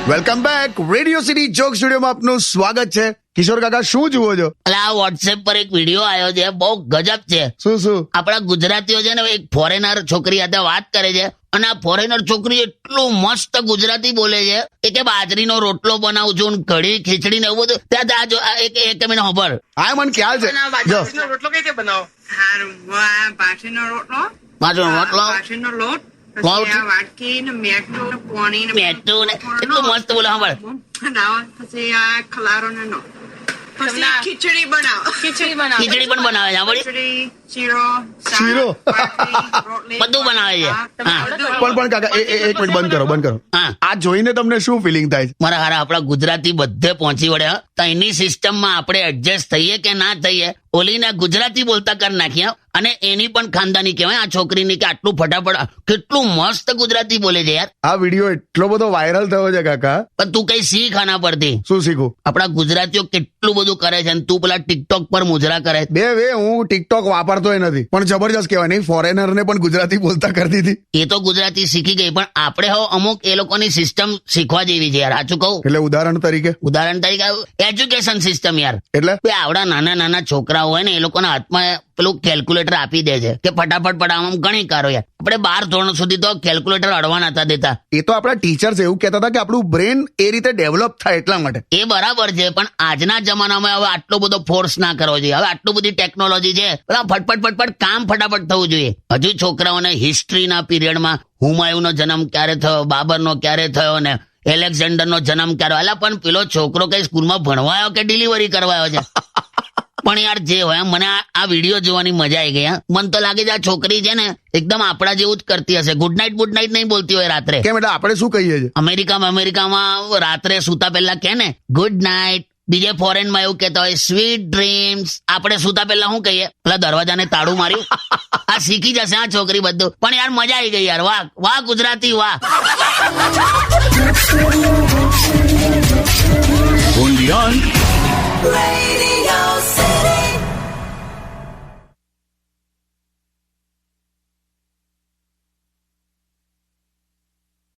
Welcome back. Radio city joke સ્ટુડિયોમાં આપનું સ્વાગત છે. કિશોર કાકા, શું જુઓ છો? આ વોટ્સએપ પર એક વિડીયો આવ્યો છે, બહુ ગજબ છે. શું? આપણા ગુજરાતીઓ છે ને, એક ફોરેનર છોકરી સાથે વાત કરે છે અને આ ફોરેનર છોકરી એટલું મસ્ત ગુજરાતી બોલે છે કે બાજરીનો રોટલો બનાવું છું, કઢી ખીચડી ને એવું બધું. ત્યાં એક મિનિટ ખબર. હા, મને ખ્યાલ છે. જો રોટલો કઈ રીતે બનાવો? બાજરીનો રોટલો, બાજરીનો રોટલો, બાજરીનો લોટ, લોટ. પછી આ વાટકી ને મેઠું ને પાણી ને મેઠું ને એટલું મસ્ત બોલે. ખબર બનાવો, પછી આ ખલારો ને નો, પછી ખીચડી બનાવો. ખીચડી પણ બનાવે છે. વળી ખીચડી, શીરો, શીરો. રોટલી બધું બનાવે છે. હા પણ કાકા, એક મિનિટ બંધ કરો. હા, આ જોઈને તમને શું ફિલિંગ થાય છે? મારા હારા આપણા ગુજરાતી બધે પહોંચી વળ્યા. તો એની સિસ્ટમમાં આપણે એડજસ્ટ થઈએ કે ના થઈએ, ઓલીને ગુજરાતી બોલતા કરી નાખ્યા. અને એની પણ ખાનદાની કહેવાય આ છોકરીની, કે આટલું ફટાફટ કેટલું મસ્ત ગુજરાતી બોલે છે યાર. આ વિડીયો એટલો બધો વાયરલ થયો છે કાકા. પણ તું કઈ શીખ આના પરથી. શું શીખું? આપણા ગુજરાતીઓ કેટલું બધું કરે છે અને તું પેલા ટિકટોક પર મુજરા કરે છે. હું ટિકટોક વાપરતોય નથી, પણ જબરજસ્ત કહેવાય નહીં, ફોરેનર ને પણ ગુજરાતી બોલતા કરતી હતી. એ તો ગુજરાતી શીખી ગઈ, પણ આપણે હવે અમુક એ લોકોની સિસ્ટમ શીખવા જેવી છે યાર. સાચું કહું? એટલે ઉદાહરણ તરીકે એજ્યુકેશન સિસ્ટમ યાર. એટલે આવડા નાના છોકરાઓ હોય ને, એ લોકોના હાથમાં પેલું કેલ્ક્યુલેટર આપી દે છે કે ફટાફટ પડાવવામાં ઘણી કારો યાર. આપણે 12 ધોરણ સુધી તો કેલ્ક્યુલેટર અડવા નતા દેતા. એ તો આપણા ટીચર્સ એવું કહેતા હતા કે આપણું બ્રેન એ રીતે ડેવલપ થાય એટલા માટે. એ બરાબર છે, પણ આજના જમાનામાં હવે આટલો બધો ફોર્સ ના કરવો જોઈએ. હવે આટલું બધી ટેકનોલોજી છે, ફટફટ કામ ફટાફટ થવું જોઈએ. હજુ છોકરાઓને હિસ્ટ્રીના પીરિયડમાં હુમાયુનો જન્મ ક્યારે થયો, બાબરનો ક્યારે થયો ને એલેક્ઝાન્ડરનો જન્મ ક્યારે. અલા, પણ પેલો છોકરો કઈ સ્કૂલમાં ભણવા આવ્યો કે ડિલિવરી કરવા આવ્યો છે? પણ યાર જે હોય, મને આ વિડીયો જોવાની મજા આવી ગઈ. મને તો લાગે છે આ છોકરી છે ને એકદમ આપણા જેવું જ કરતી હશે. ગુડ નાઇટ નહીં બોલતી હોય રાત્રે. કેમ? એટલે આપણે શું કહીએ છીએ? અમેરિકામાં રાત્રે સૂતા પહેલા કે ને ગુડ નાઇટ. બીજે ફોરેનમાં એવું કહેતા હોય સ્વીટ ડ્રીમ્સ. આપણે સૂતા પહેલા શું કહીએ? પેલા દરવાજાને તાળું માર્યું. આ શીખી જશે આ છોકરી બધું. પણ યાર મજા આવી ગઈ યાર. વાહ ગુજરાતી, વાહ. Only on